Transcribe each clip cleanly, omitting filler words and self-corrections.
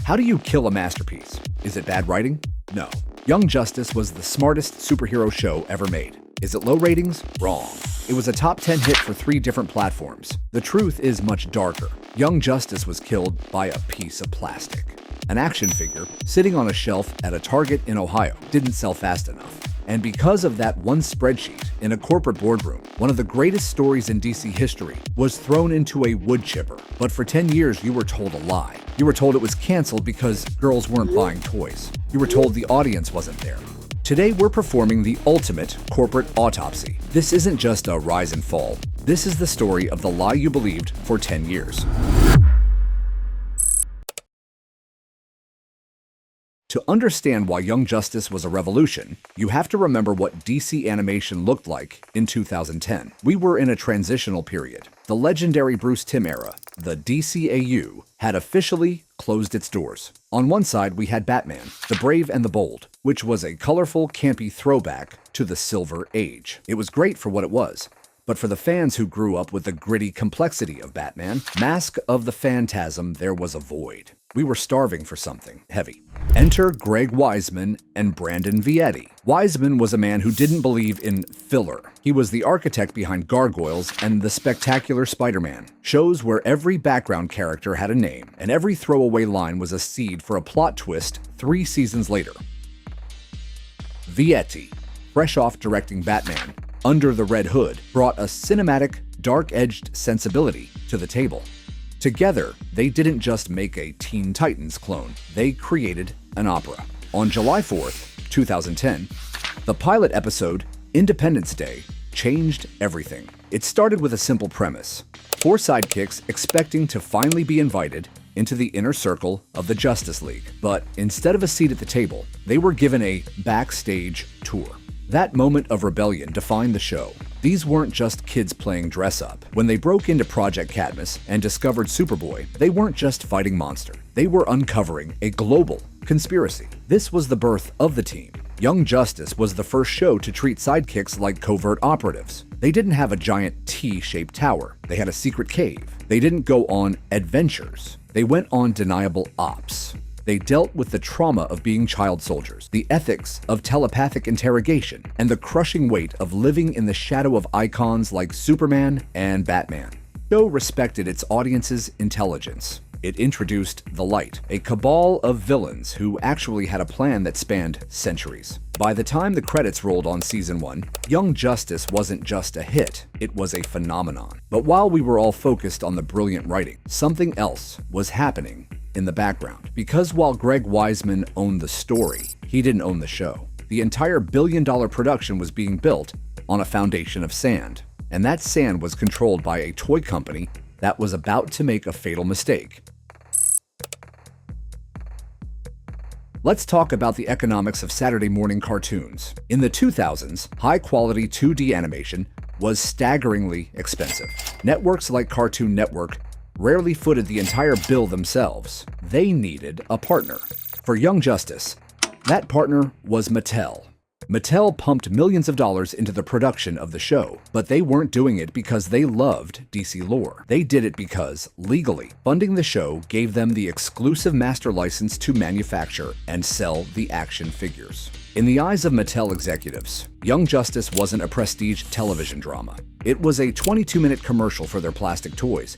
How do you kill a masterpiece? Is it bad writing? No. Young Justice was the smartest superhero show ever made. Is it low ratings? Wrong. It was a top 10 hit for 3 different platforms. The truth is much darker. Young Justice was killed by a piece of plastic. An action figure sitting on a shelf at a Target in Ohio didn't sell fast enough. And because of that one spreadsheet in a corporate boardroom, one of the greatest stories in DC history was thrown into a wood chipper. But for 10 years, you were told a lie. You were told it was canceled because girls weren't buying toys. You were told the audience wasn't there. Today, we're performing the ultimate corporate autopsy. This isn't just a rise and fall. This is the story of the lie you believed for 10 years. To understand why Young Justice was a revolution, you have to remember what DC animation looked like in 2010. We were in a transitional period. The legendary Bruce Timm era, the DCAU, had officially closed its doors. On one side, we had Batman, the Brave and the Bold, which was a colorful, campy throwback to the Silver Age. It was great for what it was. But for the fans who grew up with the gritty complexity of Batman, Mask of the Phantasm, there was a void. We were starving for something heavy. Enter Greg Weisman and Brandon Vietti. Weisman was a man who didn't believe in filler. He was the architect behind Gargoyles and The Spectacular Spider-Man, shows where every background character had a name, and every throwaway line was a seed for a plot twist 3 seasons later. Vietti, fresh off directing Batman, Under the Red Hood, brought a cinematic, dark-edged sensibility to the table. Together, they didn't just make a Teen Titans clone, they created an opera. On July 4th, 2010, the pilot episode, Independence Day, changed everything. It started with a simple premise. 4 sidekicks expecting to finally be invited into the inner circle of the Justice League. But instead of a seat at the table, they were given a backstage tour. That moment of rebellion defined the show. These weren't just kids playing dress-up. When they broke into Project Cadmus and discovered Superboy, they weren't just fighting Monster. They were uncovering a global conspiracy. This was the birth of the team. Young Justice was the first show to treat sidekicks like covert operatives. They didn't have a giant T-shaped tower. They had a secret cave. They didn't go on adventures. They went on deniable ops. They dealt with the trauma of being child soldiers, the ethics of telepathic interrogation, and the crushing weight of living in the shadow of icons like Superman and Batman. The show respected its audience's intelligence. It introduced the Light, a cabal of villains who actually had a plan that spanned centuries. By the time the credits rolled on Season 1, Young Justice wasn't just a hit, it was a phenomenon. But while we were all focused on the brilliant writing, something else was happening in the background. Because while Greg Weisman owned the story, he didn't own the show. The entire billion-dollar production was being built on a foundation of sand. And that sand was controlled by a toy company that was about to make a fatal mistake. Let's talk about the economics of Saturday morning cartoons. In the 2000s, high-quality 2D animation was staggeringly expensive. Networks like Cartoon Network rarely footed the entire bill themselves. They needed a partner. For Young Justice, that partner was Mattel. Mattel pumped millions of dollars into the production of the show, but they weren't doing it because they loved DC lore. They did it because, legally, funding the show gave them the exclusive master license to manufacture and sell the action figures. In the eyes of Mattel executives, Young Justice wasn't a prestige television drama. It was a 22-minute commercial for their plastic toys.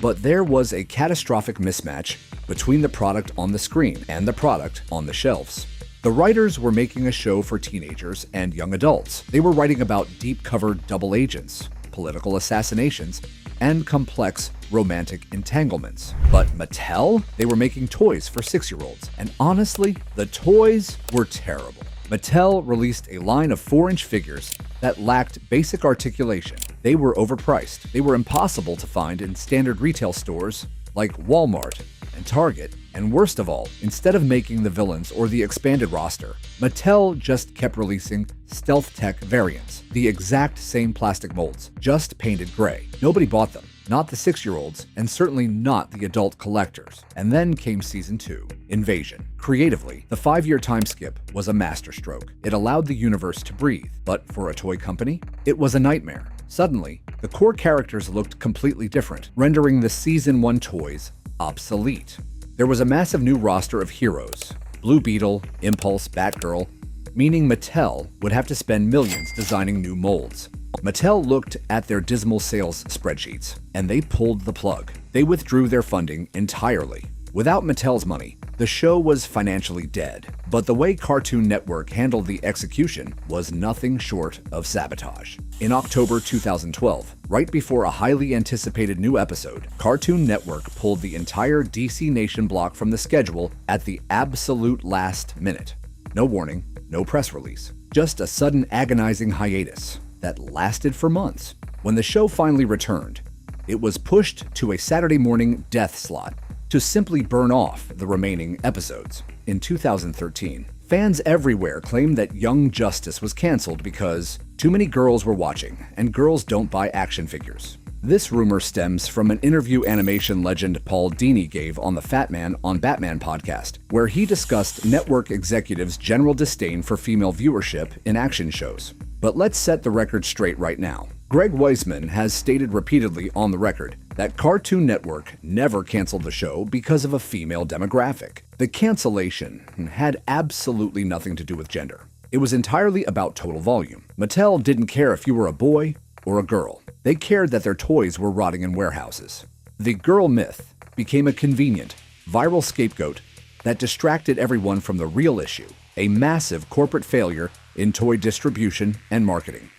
But there was a catastrophic mismatch between the product on the screen and the product on the shelves. The writers were making a show for teenagers and young adults. They were writing about deep-covered double agents, political assassinations, and complex romantic entanglements. But Mattel? They were making toys for 6-year-olds. And honestly, the toys were terrible. Mattel released a line of 4-inch figures that lacked basic articulation. They were overpriced. They were impossible to find in standard retail stores like Walmart and Target. And worst of all, instead of making the villains or the expanded roster, Mattel just kept releasing stealth tech variants, the exact same plastic molds, just painted gray. Nobody bought them. Not the 6-year-olds, and certainly not the adult collectors. And then came Season 2, Invasion. Creatively, the 5-year time skip was a masterstroke. It allowed the universe to breathe, but for a toy company, it was a nightmare. Suddenly, the core characters looked completely different, rendering the Season 1 toys obsolete. There was a massive new roster of heroes: Blue Beetle, Impulse, Batgirl, meaning Mattel would have to spend millions designing new molds. Mattel looked at their dismal sales spreadsheets, and they pulled the plug. They withdrew their funding entirely. Without Mattel's money, the show was financially dead, but the way Cartoon Network handled the execution was nothing short of sabotage. In October 2012, right before a highly anticipated new episode, Cartoon Network pulled the entire DC Nation block from the schedule at the absolute last minute. No warning, no press release, just a sudden agonizing hiatus that lasted for months. When the show finally returned, it was pushed to a Saturday morning death slot to simply burn off the remaining episodes. In 2013, fans everywhere claimed that Young Justice was canceled because too many girls were watching, and girls don't buy action figures. This rumor stems from an interview animation legend Paul Dini gave on the Fat Man on Batman podcast, where he discussed network executives' general disdain for female viewership in action shows. But let's set the record straight right now. Greg Weisman has stated repeatedly on the record that Cartoon Network never canceled the show because of a female demographic. The cancellation had absolutely nothing to do with gender. It was entirely about total volume. Mattel didn't care if you were a boy or a girl. They cared that their toys were rotting in warehouses. The girl myth became a convenient, viral scapegoat that distracted everyone from the real issue, a massive corporate failure in toy distribution and marketing.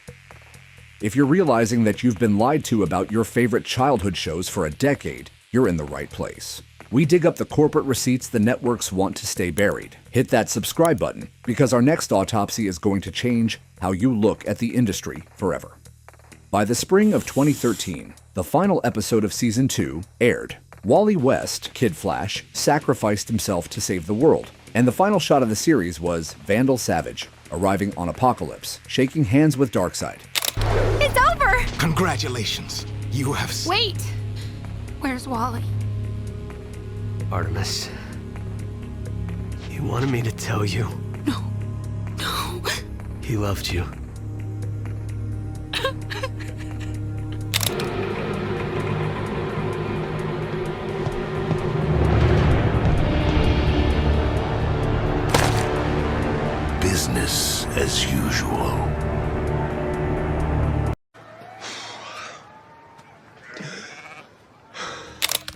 If you're realizing that you've been lied to about your favorite childhood shows for a decade, you're in the right place. We dig up the corporate receipts the networks want to stay buried. Hit that subscribe button, because our next autopsy is going to change how you look at the industry forever. By the spring of 2013, the final episode of Season 2 aired. Wally West, Kid Flash, sacrificed himself to save the world, and the final shot of the series was Vandal Savage arriving on Apokolips, shaking hands with Darkseid. It's over! Congratulations. You have... Wait! Where's Wally? Artemis, he wanted me to tell you. No. He loved you. Business as usual.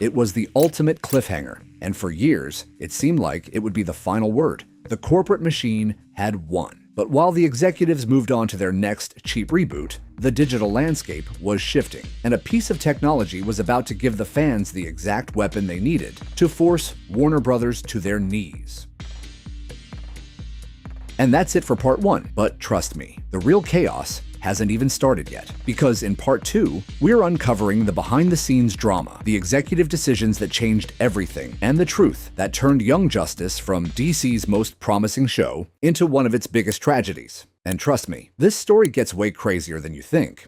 It was the ultimate cliffhanger, and for years, it seemed like it would be the final word. The corporate machine had won. But while the executives moved on to their next cheap reboot, the digital landscape was shifting, and a piece of technology was about to give the fans the exact weapon they needed to force Warner Brothers to their knees. And that's it for part 1, but trust me, the real chaos hasn't even started yet, because in part 2, we're uncovering the behind-the-scenes drama, the executive decisions that changed everything, and the truth that turned Young Justice from DC's most promising show into one of its biggest tragedies. And trust me, this story gets way crazier than you think.